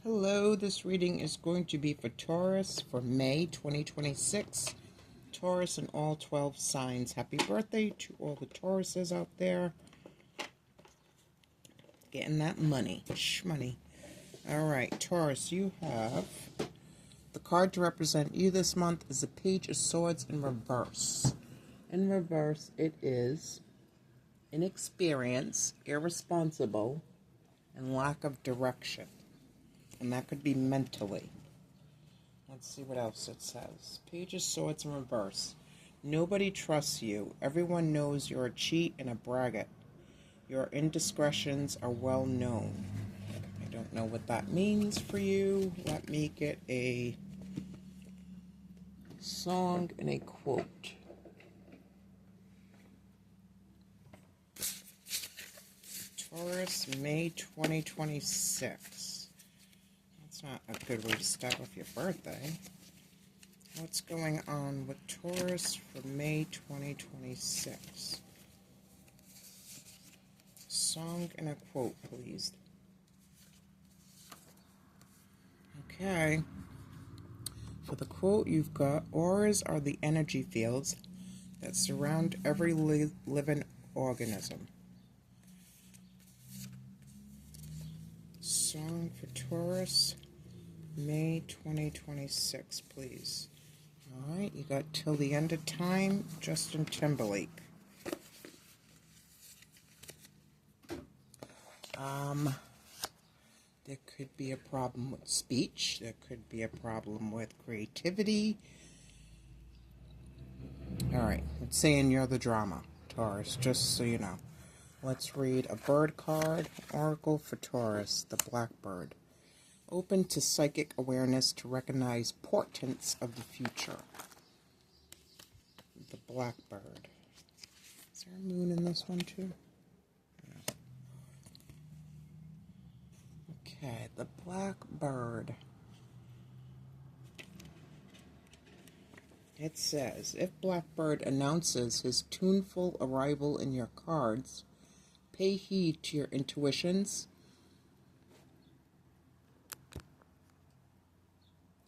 Hello, this reading is going to be for Taurus for May 2026. Taurus and all 12 signs. Happy birthday to all the Tauruses out there. Getting that money. Shmoney. Alright, Taurus, you have... The card to represent you this month is the Page of Swords in reverse. In reverse, it is inexperience, irresponsible, and lack of direction. And that could be mentally. Let's see what else it says. Page of Swords in reverse. Nobody trusts you. Everyone knows you're a cheat and a braggart. Your indiscretions are well known. I don't know what that means for you. Let me get a song and a quote. Taurus, May 2026. Not a good way to start off your birthday. What's going on with Taurus for May 2026? Song and a quote, please. Okay. For the quote, you've got, auras are the energy fields that surround every living organism. Song for Taurus, May 2026, please. Alright, you got Till the End of Time, Justin Timberlake. There could be a problem with speech. There could be a problem with creativity. Alright, it's saying you're the drama, Taurus, just so you know. Let's read a bird card. Oracle for Taurus, the blackbird. Open to psychic awareness to recognize portents of the future. The blackbird. Is there a moon in this one too? No. Okay, the blackbird. It says, if Blackbird announces his tuneful arrival in your cards, pay heed to your intuitions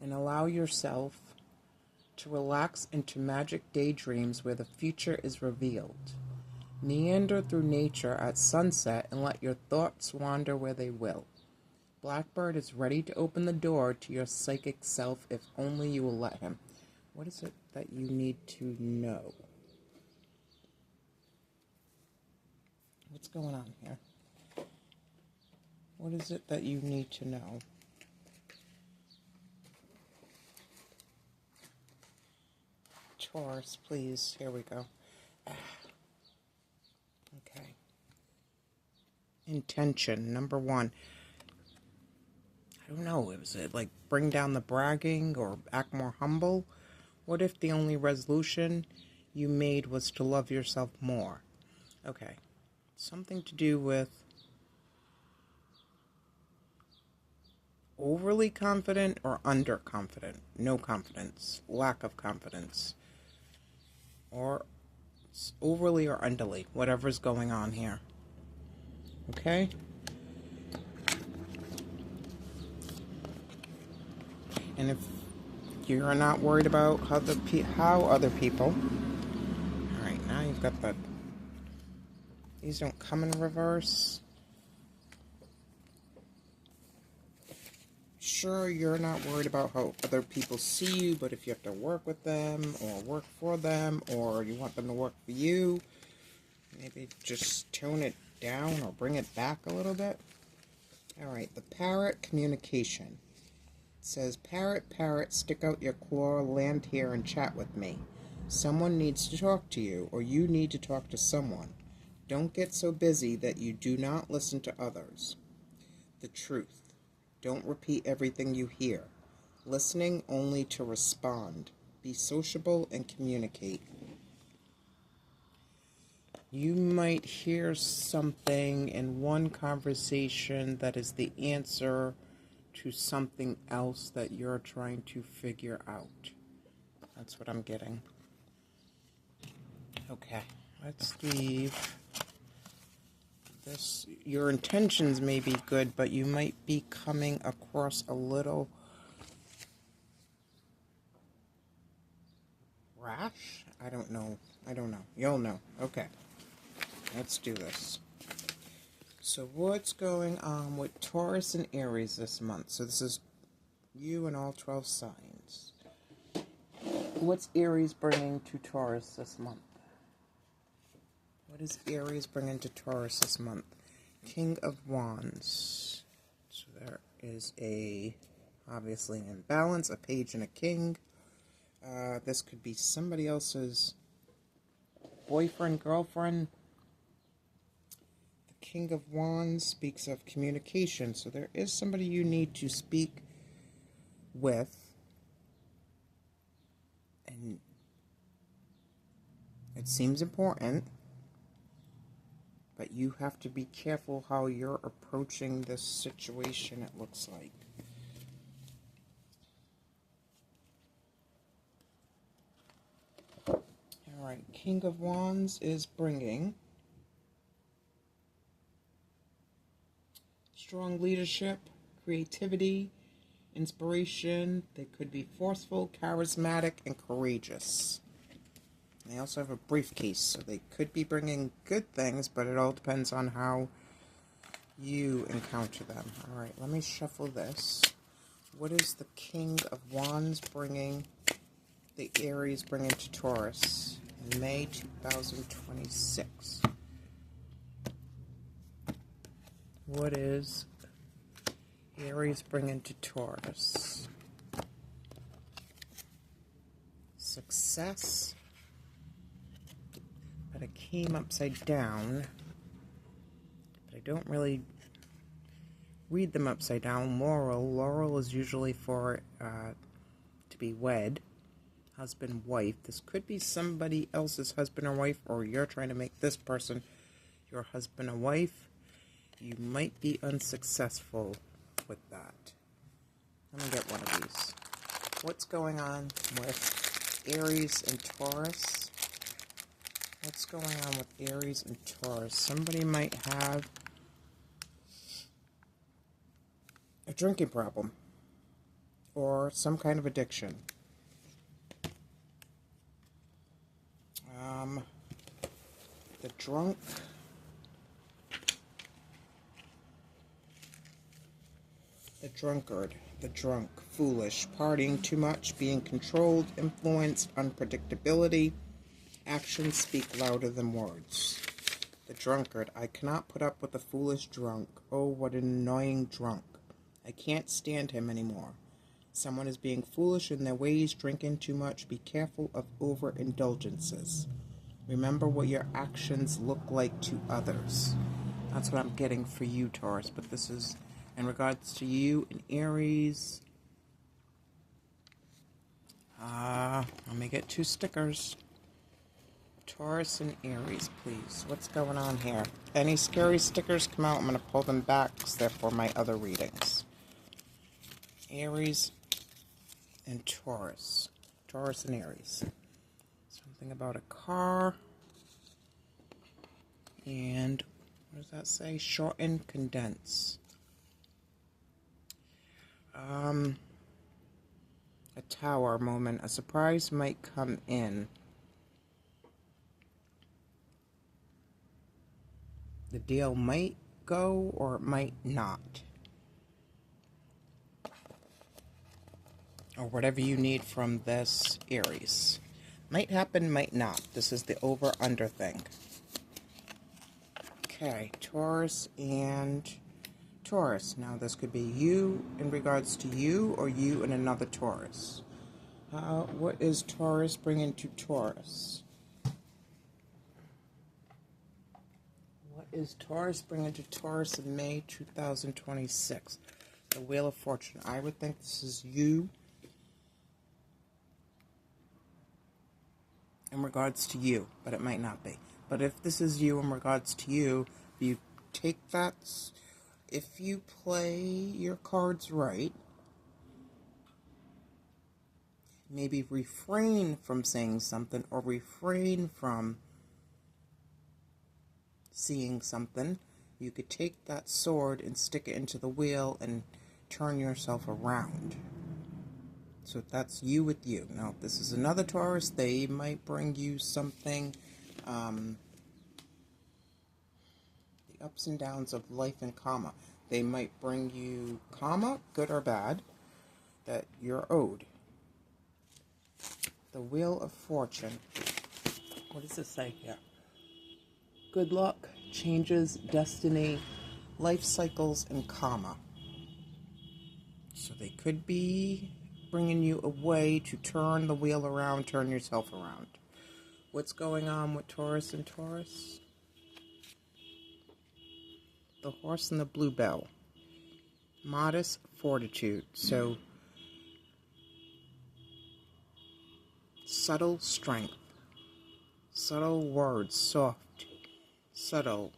and allow yourself to relax into magic daydreams where the future is revealed. Meander through nature at sunset and let your thoughts wander where they will. Blackbird is ready to open the door to your psychic self if only you will let him. What is it that you need to know? What's going on here? What is it that you need to know? Taurus, please. Here we go. Okay. Intention, number one. I don't know. Was it like bring down the bragging or act more humble? What if the only resolution you made was to love yourself more? Okay. Something to do with overly confident or underconfident. No confidence. Lack of confidence. Or overly or underly. Whatever's going on here. Okay? And if you're not worried about how other people... Alright, now you've got the... These don't come in reverse. Sure, you're not worried about how other people see you, but if you have to work with them, or work for them, or you want them to work for you, maybe just tone it down or bring it back a little bit. Alright, the parrot, communication. It says, parrot, parrot, stick out your claw, land here and chat with me. Someone needs to talk to you, or you need to talk to someone. Don't get so busy that you do not listen to others. The truth. Don't repeat everything you hear. Listening only to respond. Be sociable and communicate. You might hear something in one conversation that is the answer to something else that you're trying to figure out. That's what I'm getting. Okay, let's leave your intentions may be good, but you might be coming across a little rash. I don't know. You'll know. Okay. Let's do this. So what's going on with Taurus and Aries this month? So this is you and all 12 signs. What's Aries bringing to Taurus this month? What is Aries bringing to Taurus this month? King of Wands. So there is obviously an imbalance, a page and a king. This could be somebody else's boyfriend, girlfriend. The King of Wands speaks of communication. So there is somebody you need to speak with. And it seems important. But you have to be careful how you're approaching this situation, it looks like. Alright, King of Wands is bringing strong leadership, creativity, inspiration. They could be forceful, charismatic, and courageous. They also have a briefcase, so they could be bringing good things, but it all depends on how you encounter them. Alright, let me shuffle this. What is the King of Wands bringing, the Aries bringing to Taurus in May 2026? What is Aries bringing to Taurus? Success. But it came upside down. But I don't really read them upside down. Laurel is usually for to be wed. Husband, wife. This could be somebody else's husband or wife, or you're trying to make this person your husband or wife. You might be unsuccessful with that. Let me get one of these. What's going on with Aries and Taurus? What's going on with Aries and Taurus? Somebody might have a drinking problem or some kind of addiction. The drunk. The drunkard. The drunk. Foolish. Partying too much. Being controlled. Influenced. Unpredictability. Actions speak louder than words. The drunkard. I cannot put up with a foolish drunk. Oh, what an annoying drunk. I can't stand him anymore. Someone is being foolish in their ways, drinking too much. Be careful of overindulgences. Remember what your actions look like to others. That's what I'm getting for you, Taurus. But this is in regards to you and Aries. Let me get 2 stickers. Taurus and Aries, please. What's going on here? Any scary stickers come out, I'm going to pull them back because they're for my other readings. Aries and Taurus. Taurus and Aries. Something about a car. And what does that say? Shorten, condense. A tower moment. A surprise might come in. The deal might go or it might not. Or whatever you need from this Aries. Might happen, might not. This is the over-under thing. Okay, Taurus and Taurus. Now this could be you in regards to you or you and another Taurus. What is Taurus bringing to Taurus? What is Taurus bringing to Taurus in May 2026? The Wheel of Fortune. I would think this is you. In regards to you, but it might not be. But if this is you in regards to you, you take that, if you play your cards right, maybe refrain from saying something or refrain from seeing something, You could take that sword and stick it into the wheel and turn yourself around. So that's you with you. Now, if this is another Taurus, they might bring you something, the ups and downs of life and karma. They might bring you karma, good or bad, that you're owed. The Wheel of Fortune. What does it say here? Good luck, changes, destiny, life cycles, and karma. So they could be bringing you a way to turn the wheel around, turn yourself around. What's going on with Taurus and Taurus? The Horse and the Bluebell. Modest fortitude. So subtle strength. Subtle words, soft, subtle,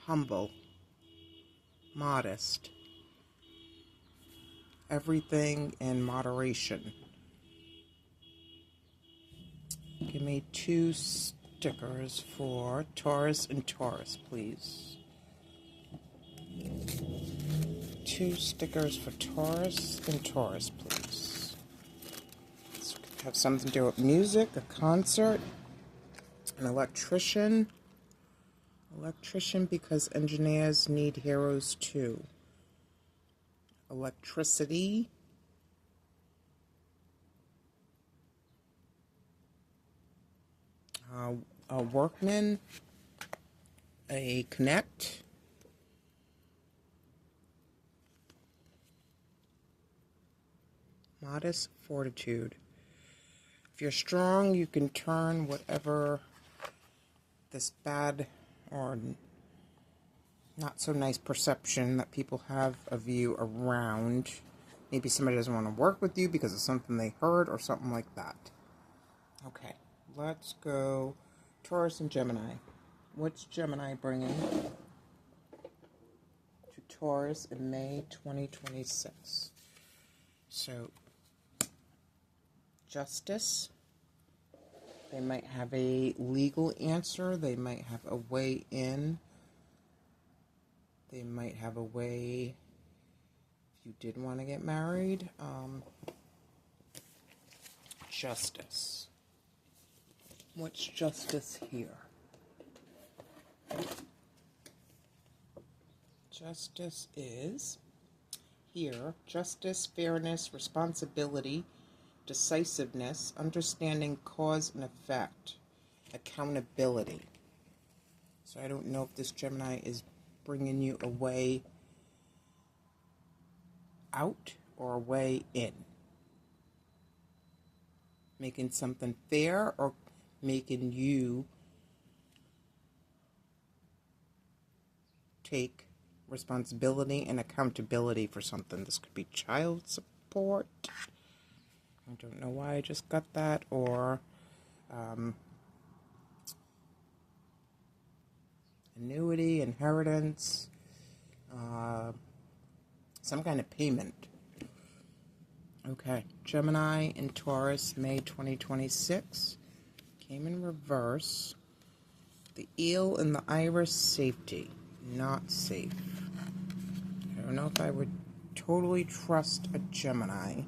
humble, modest. Everything in moderation. Give me 2 stickers for Taurus and Taurus, please. 2 stickers for Taurus and Taurus, please. This could have something to do with music, a concert, an electrician. Electrician because engineers need heroes too. Electricity. A workman. A connect. Modest fortitude. If you're strong, you can turn whatever this bad or not so nice perception that people have of you around. Maybe somebody doesn't want to work with you because of something they heard or something like that. Okay, let's go Taurus and Gemini. What's Gemini bringing to Taurus in May 2026? So, justice. They might have a legal answer. They might have a way in. They might have a way, if you did want to get married. Justice. What's justice here? Justice is here. Justice, fairness, responsibility, decisiveness, understanding cause and effect, accountability. So I don't know if this Gemini is bringing you a way out or a way in. Making something fair or making you take responsibility and accountability for something. This could be child support. I don't know why I just got that. Or annuity, inheritance, some kind of payment. Okay, Gemini and Taurus, May 2026. Came in reverse. The eel and the iris, safety. Not safe. I don't know if I would totally trust a Gemini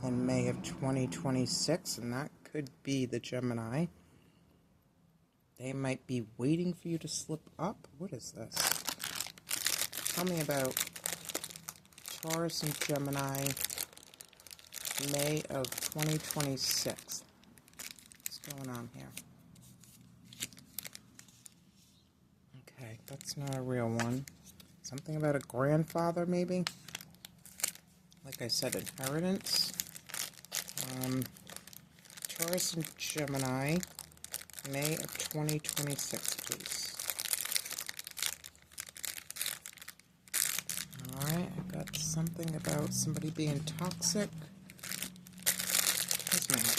in May of 2026, and that could be the Gemini. They might be waiting for you to slip up. What is this? Tell me about Taurus and Gemini, May of 2026. What's going on here? Okay, that's not a real one. Something about a grandfather, maybe? Like I said, inheritance. Taurus and Gemini, May of 2026, please. Alright, I got something about somebody being toxic. Where's my house?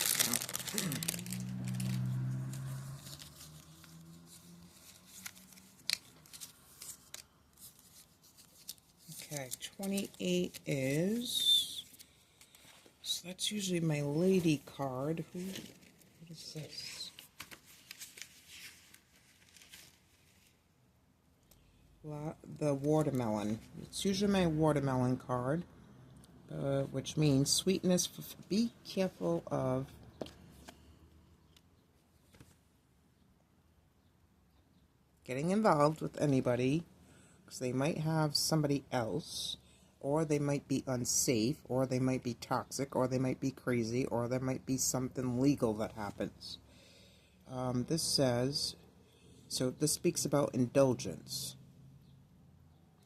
Okay, 28 is... So that's usually my lady card. What is this? the watermelon. It's usually my watermelon card, which means sweetness. Be careful of getting involved with anybody, because they might have somebody else, or they might be unsafe, or they might be toxic, or they might be crazy, or there might be something legal that happens. This says, so this speaks about indulgence.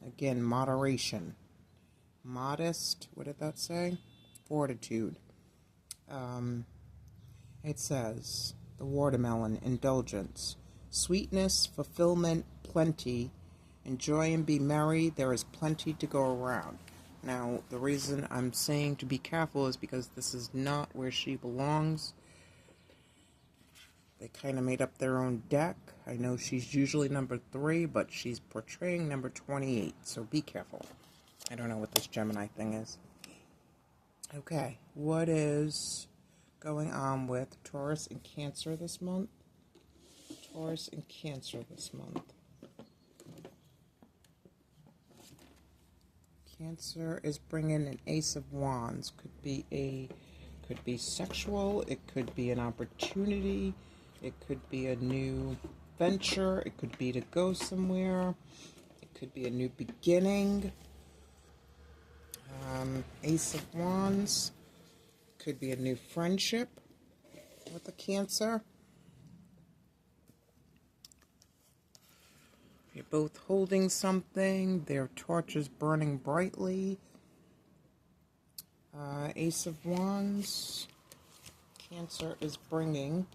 Again, moderation. Modest, what did that say? Fortitude. It says, the watermelon, indulgence. Sweetness, fulfillment, plenty. Enjoy and be merry. There is plenty to go around. Now, the reason I'm saying to be careful is because this is not where she belongs. They kind of made up their own deck. I know she's usually number 3, but she's portraying number 28, so be careful. I don't know what this Gemini thing is. Okay, what is going on with Taurus and Cancer this month? Taurus and Cancer this month. Cancer is bringing an Ace of Wands. Could be sexual. It could be an opportunity. It could be a new venture. It could be to go somewhere. It could be a new beginning. Ace of Wands. Could be a new friendship with a Cancer. You're both holding something. Their torch is burning brightly. Ace of Wands. Cancer is bringing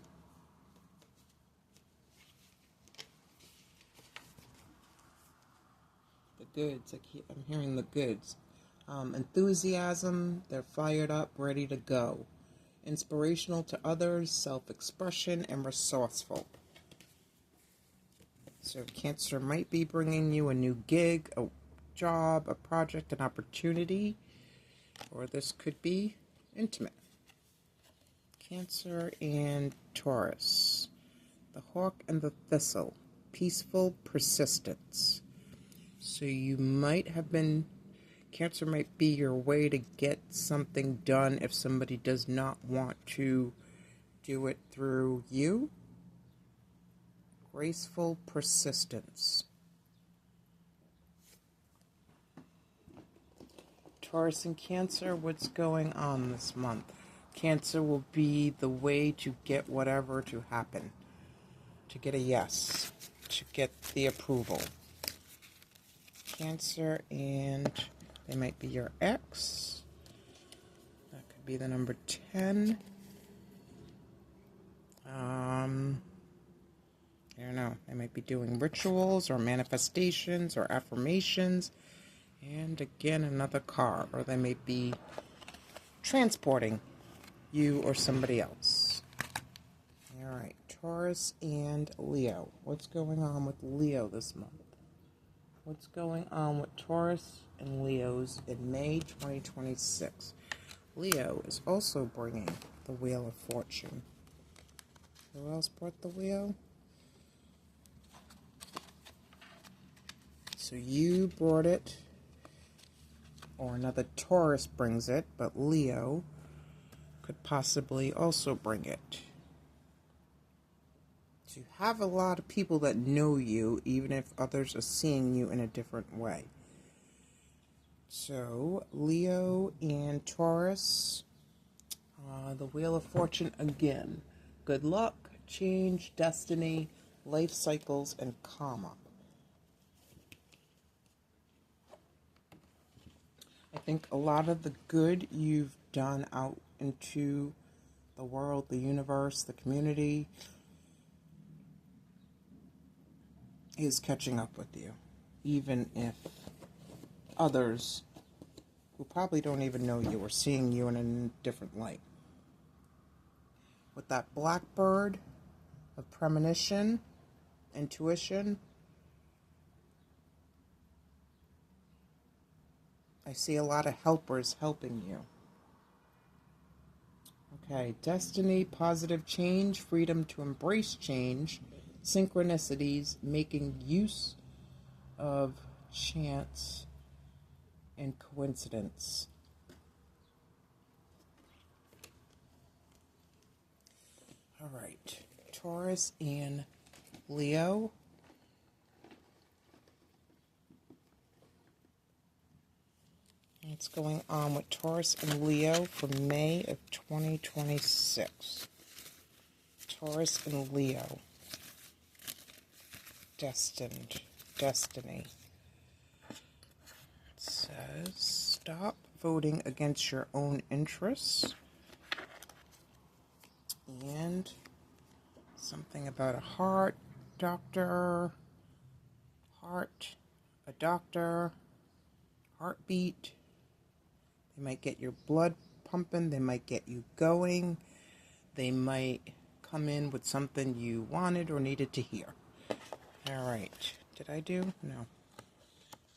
the goods. I'm hearing the goods. Enthusiasm. They're fired up, ready to go. Inspirational to others, self-expression, and resourceful. So Cancer might be bringing you a new gig, a job, a project, an opportunity, or this could be intimate. Cancer and Taurus. The hawk and the thistle. Peaceful persistence. So you might have been, Cancer might be your way to get something done if somebody does not want to do it through you. Graceful persistence. Taurus and Cancer, what's going on this month? Cancer will be the way to get whatever to happen. To get a yes. To get the approval. Cancer, and they might be your ex. That could be the number 10. I don't know. They might be doing rituals or manifestations or affirmations. And again, another car. Or they may be transporting you or somebody else. Alright, Taurus and Leo. What's going on with Leo this month? What's going on with Taurus and Leos in May 2026? Leo is also bringing the Wheel of Fortune. Who else brought the wheel? So you brought it, or another Taurus brings it, but Leo could possibly also bring it. So you have a lot of people that know you, even if others are seeing you in a different way. So, Leo and Taurus, the Wheel of Fortune again. Good luck, change, destiny, life cycles, and karma. I think a lot of the good you've done out into the world, the universe, the community is catching up with you. Even if others who probably don't even know you are seeing you in a different light. With that blackbird of premonition, intuition, I see a lot of helpers helping you. Okay, destiny, positive change, freedom to embrace change, synchronicities, making use of chance and coincidence. All right, Taurus and Leo. What's going on with Taurus and Leo for May of 2026? Taurus and Leo. Destiny. It says, stop voting against your own interests. And something about a heart, a doctor, heartbeat. They might get your blood pumping. They might get you going. They might come in with something you wanted or needed to hear. All right. Did I do? No.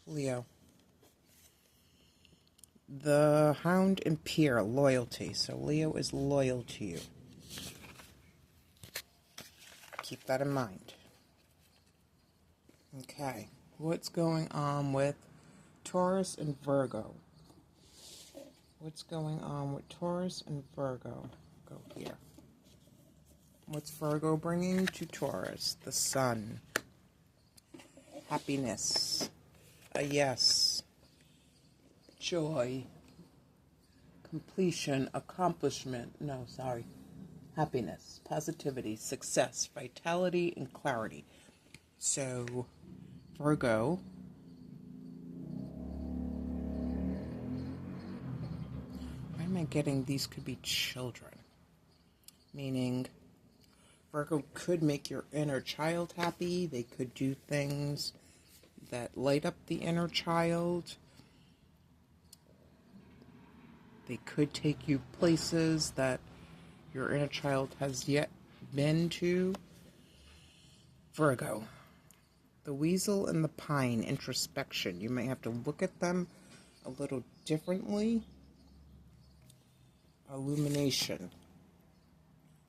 Leo. The Hound and Peer, loyalty. So Leo is loyal to you. Keep that in mind. Okay. What's going on with Taurus and Virgo? What's going on with Taurus and Virgo? Go here. What's Virgo bringing to Taurus? The Sun. Happiness. A yes. Joy. Completion. Accomplishment. No, sorry. Happiness. Positivity. Success. Vitality and clarity. So, Virgo. Why am I getting these could be children? Meaning, Virgo could make your inner child happy. They could do things that light up the inner child. They could take you places that your inner child has yet been to. Virgo. The weasel and the pine, introspection. You may have to look at them a little differently. Illumination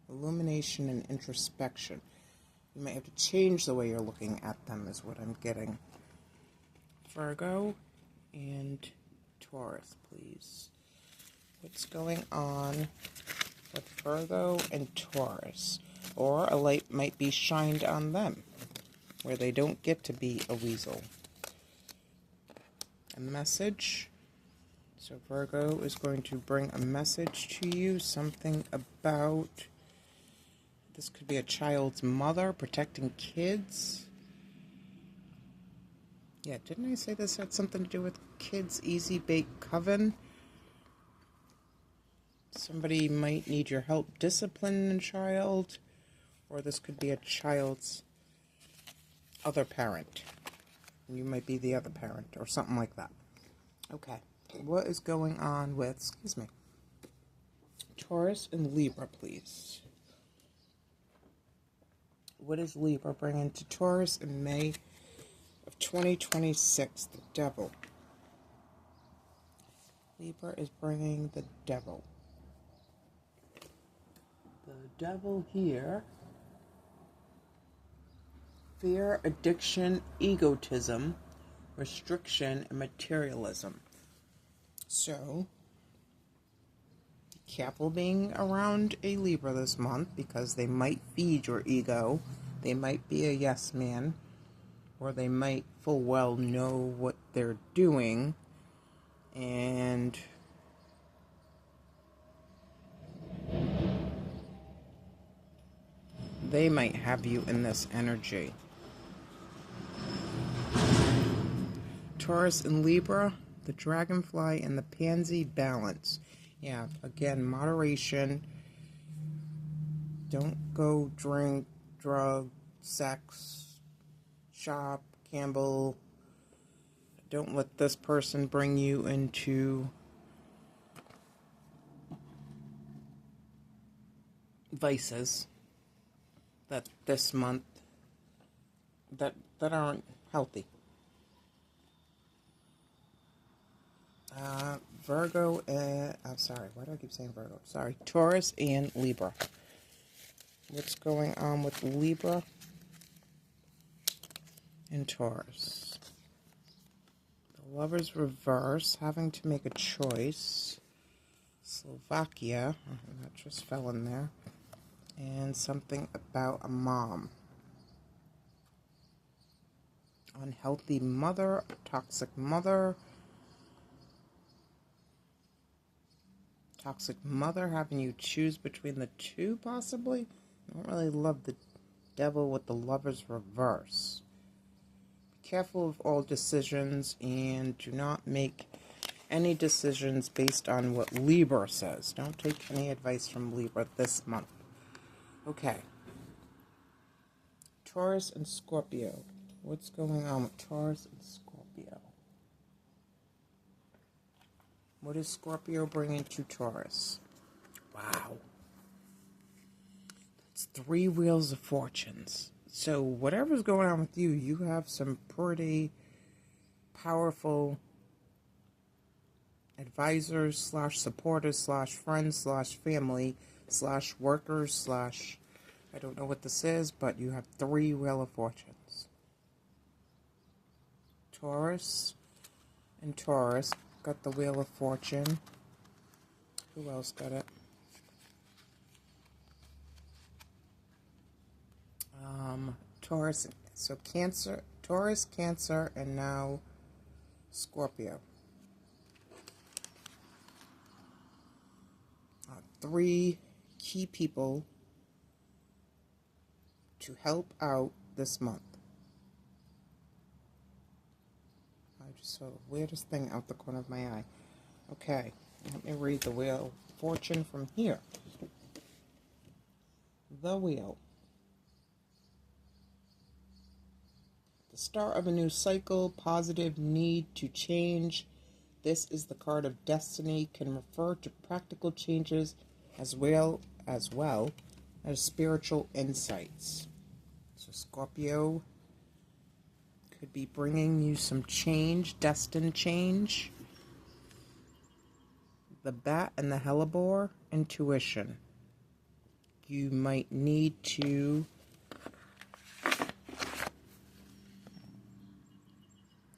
and introspection. You may have to change the way you're looking at them is what I'm getting. Virgo and Taurus, please. What's going on with Virgo and Taurus? Or a light might be shined on them where they don't get to be a weasel. A message. So Virgo is going to bring a message to you, something about, this could be a child's mother protecting kids. Yeah, didn't I say this had something to do with kids' easy bake coven? Somebody might need your help disciplining a child, or this could be a child's other parent. You might be the other parent, or something like that. Okay. What is going on with, Taurus and Libra, please? What is Libra bringing to Taurus in May of 2026? The Devil. Libra is bringing the Devil. The Devil here. Fear, addiction, egotism, restriction, and materialism. So, be careful being around a Libra this month because they might feed your ego. They might be a yes man, or they might full well know what they're doing, and they might have you in this energy. Taurus and Libra. The dragonfly and the pansy, balance. Yeah, again, moderation. Don't go drink, drug, sex, shop, gamble. Don't let this person bring you into vices that this month that aren't healthy. Virgo and, I'm sorry, why do I keep saying Virgo? Sorry, Taurus and Libra. What's going on with Libra and Taurus? Lovers reverse, having to make a choice. Slovakia, that just fell in there. And something about a mom. Unhealthy mother, toxic mother. Toxic mother, having you choose between the two, possibly? I don't really love the devil with the lovers reverse. Be careful of all decisions and do not make any decisions based on what Libra says. Don't take any advice from Libra this month. Okay. Taurus and Scorpio. What's going on with Taurus and Scorpio? What is Scorpio bringing to Taurus? Wow. It's 3 wheels of fortunes. So whatever's going on with you, you have some pretty powerful advisors / supporters / friends / family / workers / I don't know what this is, but you have 3 wheel of fortunes. Taurus and Taurus got the wheel of fortune. Who else got it? Taurus, so Cancer, Taurus, Cancer, and now Scorpio. 3 key people to help out this month. I just saw the weirdest thing out the corner of my eye. Okay, let me read the wheel of fortune from here. The wheel. The start of a new cycle, positive need to change. This is the card of destiny, can refer to practical changes as well as spiritual insights. So Scorpio could be bringing you some change, destined change. The bat and the hellebore, intuition. You might need to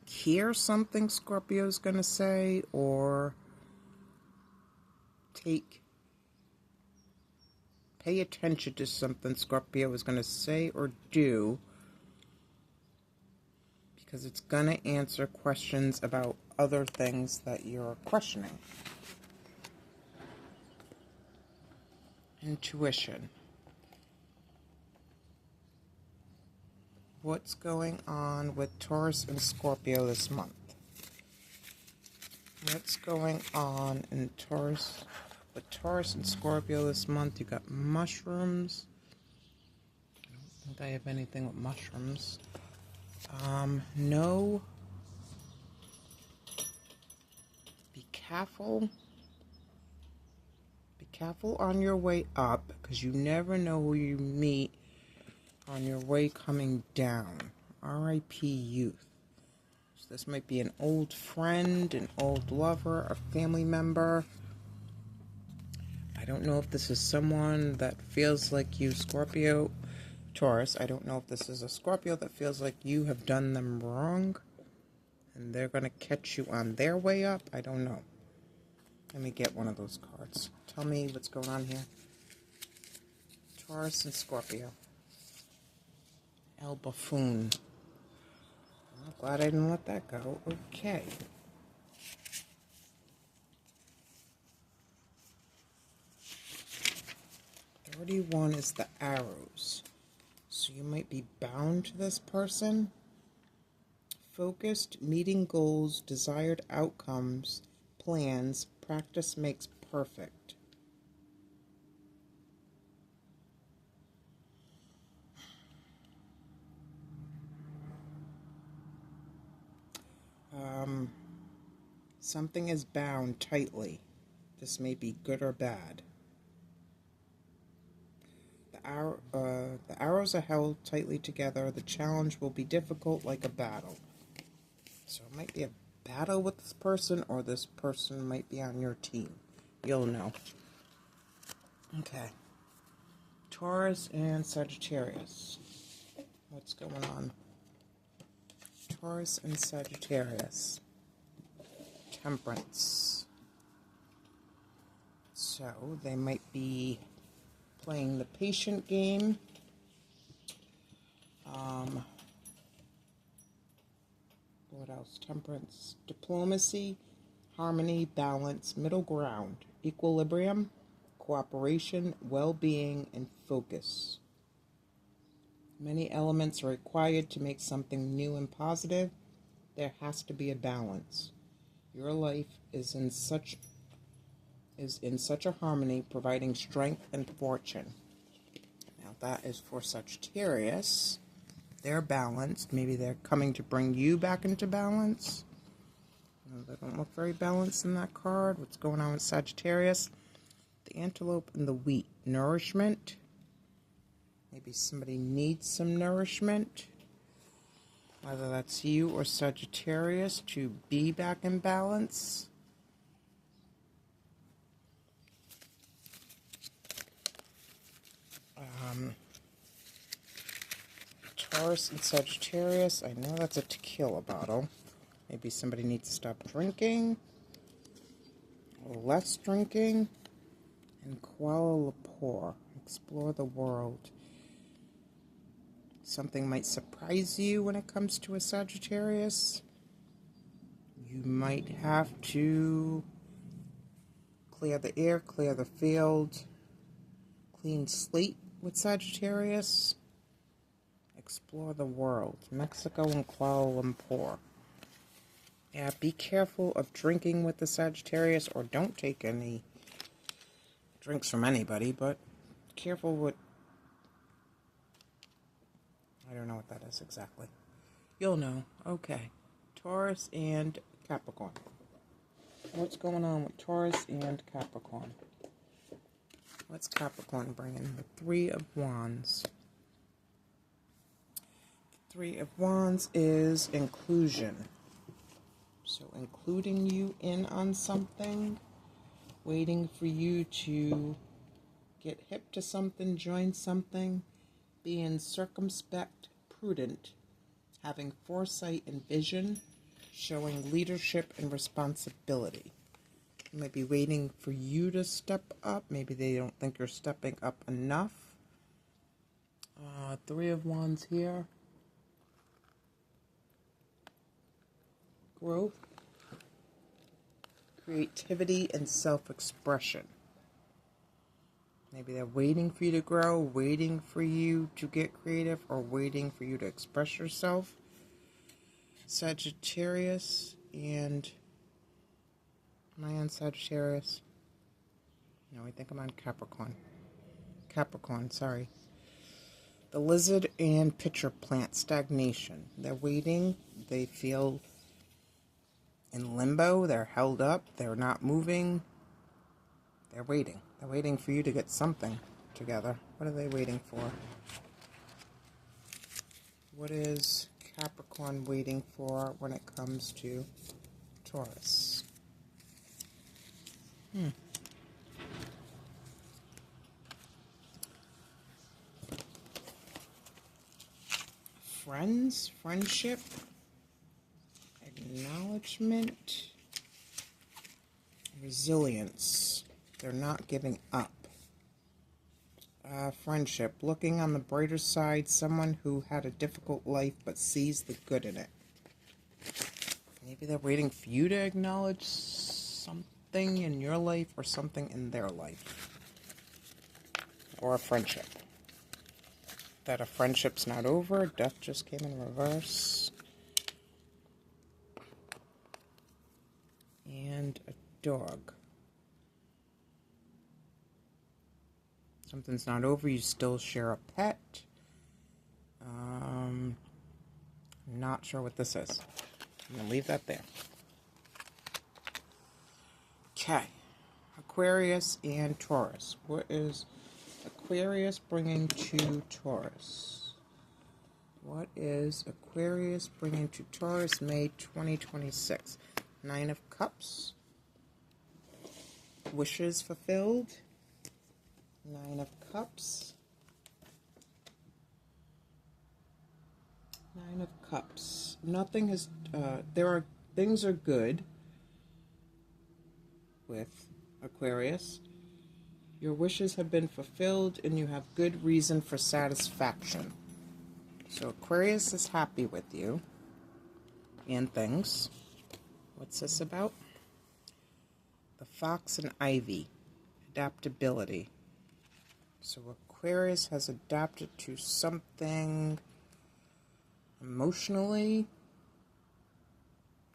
hear something Scorpio's going to say, or pay attention to something Scorpio is going to say or do, because it's going to answer questions about other things that you're questioning. Intuition. What's going on with Taurus and Scorpio this month? What's going on in Taurus? With Taurus and Scorpio this month, you got mushrooms. I don't think I have anything with mushrooms. No. Be careful. Be careful on your way up, because you never know who you meet on your way coming down. R.I.P. youth. So this might be an old friend, an old lover, a family member. I don't know if this is someone that feels like you, Scorpio, Taurus. I don't know if this is a Scorpio that feels like you have done them wrong and they're going to catch you on their way up. I don't know. Let me get one of those cards. Tell me what's going on here. Taurus and Scorpio. El Buffoon. I'm glad I didn't let that go. Okay. $31 is the arrows. So you might be bound to this person. Focused, meeting goals, desired outcomes, plans, practice makes perfect. Something is bound tightly. This may be good or bad. The arrows are held tightly together. The challenge will be difficult, like a battle. So it might be a battle with this person, or this person might be on your team. You'll know. Okay. Taurus and Sagittarius. What's going on? Taurus and Sagittarius. Temperance. So they might be playing the patient game. What else? Temperance. Diplomacy, harmony, balance, middle ground, equilibrium, cooperation, well-being, and focus. Many elements are required to make something new and positive. There has to be a balance. Your life is in such a harmony, providing strength and fortune. Now that is for Sagittarius. They're balanced. Maybe they're coming to bring you back into balance. They don't look very balanced in that card. What's going on with Sagittarius? The antelope and the wheat. Nourishment. Maybe somebody needs some nourishment. Whether that's you or Sagittarius to be back in balance. Taurus and Sagittarius. I know that's a tequila bottle. Maybe somebody needs to stop drinking. Or less drinking. And Kuala Lumpur. Explore the world. Something might surprise you when it comes to a Sagittarius. You might have to clear the air, clear the field, clean slate with Sagittarius. Explore the world. Mexico and Kuala Lumpur. Yeah, be careful of drinking with the Sagittarius, or don't take any drinks from anybody, but careful with... I don't know what that is exactly. You'll know. Okay. Taurus and Capricorn. What's going on with Taurus and Capricorn? What's Capricorn bringing? The Three of Wands. The Three of Wands is inclusion. So including you in on something, waiting for you to get hip to something, join something, being circumspect, prudent, having foresight and vision, showing leadership and responsibility. They might be waiting for you to step up. Maybe they don't think you're stepping up enough. Three of Wands here. Growth, creativity, and self-expression. Maybe they're waiting for you to grow, waiting for you to get creative, or waiting for you to express yourself. Sagittarius and... Am I on Sagittarius? No, I think I'm on Capricorn. Capricorn, sorry. The lizard and pitcher plant. Stagnation. They're waiting. They feel in limbo. They're held up. They're not moving. They're waiting. They're waiting for you to get something together. What are they waiting for? What is Capricorn waiting for when it comes to Taurus? Friends, friendship, acknowledgement, resilience. They're not giving up. Friendship, looking on the brighter side, someone who had a difficult life but sees the good in it. Maybe they're waiting for you to acknowledge something in your life or something in their life. Or a friendship. That a friendship's not over. Death just came in reverse. And a dog. Something's not over. You still share a pet. Not sure what this is. I'm going to leave that there. Okay. Aquarius and Taurus. What is Aquarius bringing to Taurus? What is Aquarius bringing to Taurus May 2026? Nine of Cups. Wishes fulfilled. Nine of Cups. Nine of Cups. Nothing has, things are good. with Aquarius. Your wishes have been fulfilled and you have good reason for satisfaction. So Aquarius is happy with you and things. What's this about? The fox and ivy. Adaptability. So Aquarius has adapted to something emotionally,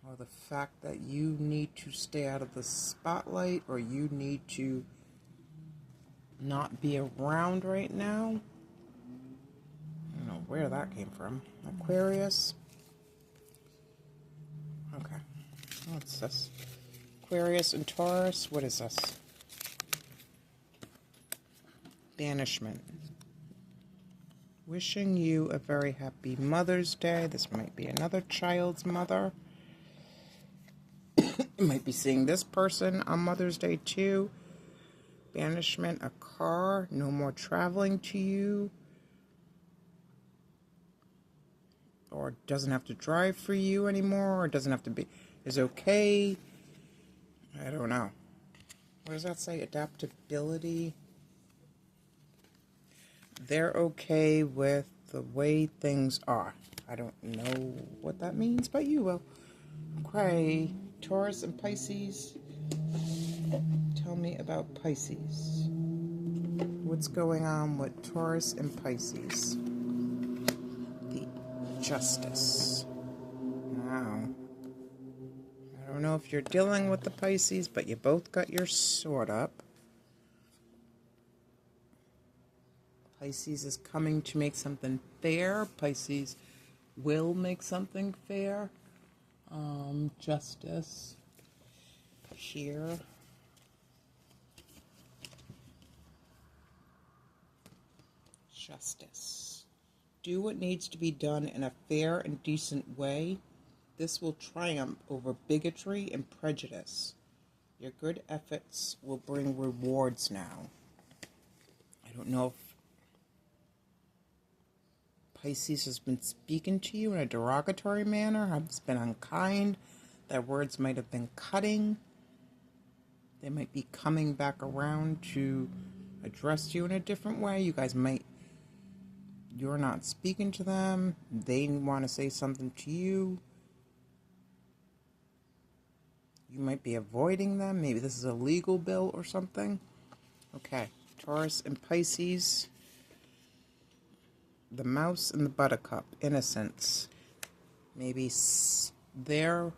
or the fact that you need to stay out of the spotlight, or you need to not be around right now. I don't know where that came from. Aquarius. Okay. What's this? Aquarius and Taurus. What is this? Banishment. Wishing you a very happy Mother's Day. This might be another child's mother. You might be seeing this person on Mother's Day too. Banishment, a car, no more traveling to you. Or doesn't have to drive for you anymore, or doesn't have to be, is okay. I don't know. What does that say? Adaptability. They're okay with the way things are. I don't know what that means, but you will. Okay, Taurus and Pisces. Tell me about Pisces. What's going on with Taurus and Pisces? The Justice. Wow. I don't know if you're dealing with the Pisces, but you both got your sword up. Pisces is coming to make something fair. Pisces will make something fair. Justice. Here. Justice. Do what needs to be done in a fair and decent way. This will triumph over bigotry and prejudice. Your good efforts will bring rewards now. I don't know if Pisces has been speaking to you in a derogatory manner, has been unkind. Their words might have been cutting. They might be coming back around to address you in a different way. You're not speaking to them. They want to say something to you. You might be avoiding them. Maybe this is a legal bill or something. Okay, Taurus and Pisces. The mouse and the buttercup. Innocence. Maybe they're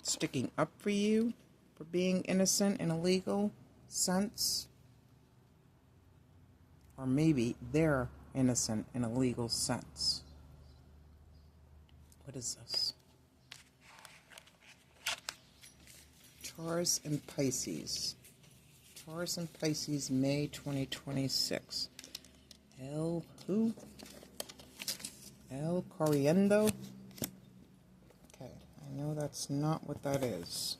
sticking up for you for being innocent in a legal sense. Or maybe they're innocent in a legal sense. What is this? Taurus and Pisces. Taurus and Pisces, May 2026. El who? El Corriendo? Okay, I know that's not what that is.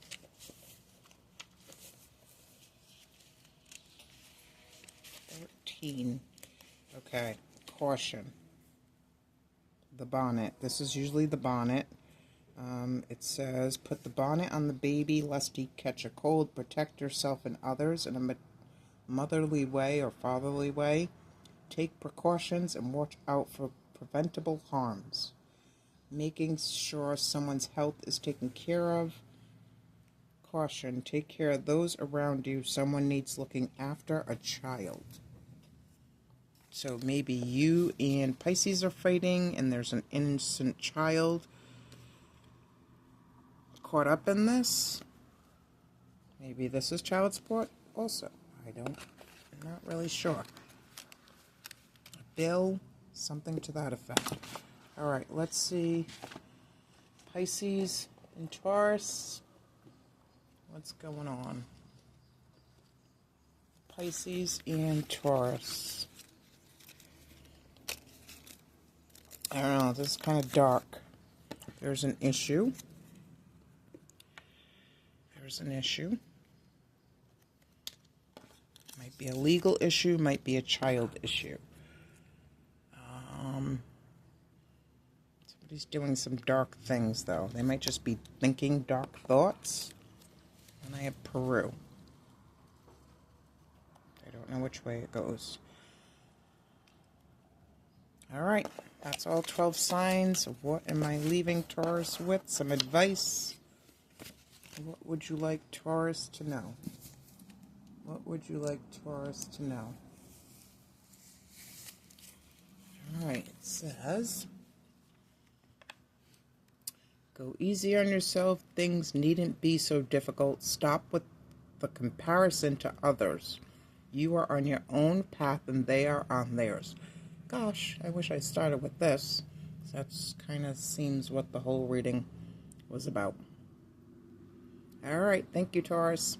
Okay, caution. The bonnet. This is usually the bonnet. It says, put the bonnet on the baby lest he catch a cold. Protect yourself and others in a motherly way or fatherly way. Take precautions and watch out for preventable harms. Making sure someone's health is taken care of. Caution. Take care of those around you. Someone needs looking after, a child. So maybe you and Pisces are fighting and there's an innocent child caught up in this. Maybe this is child support also. I'm not really sure. A bill, something to that effect. Alright, let's see. Pisces and Taurus. What's going on? Pisces and Taurus. I don't know, this is kind of dark. There's an issue. Might be a legal issue, might be a child issue. Somebody's doing some dark things, though. They might just be thinking dark thoughts. And I have Peru. I don't know which way it goes. Alright, that's all 12 signs. What am I leaving Taurus with? Some advice. What would you like Taurus to know? What would you like Taurus to know? Alright, it says, go easy on yourself. Things needn't be so difficult. Stop with the comparison to others. You are on your own path and they are on theirs. Gosh, I wish I started with this. That's kind of seems what the whole reading was about. Alright, thank you, Taurus.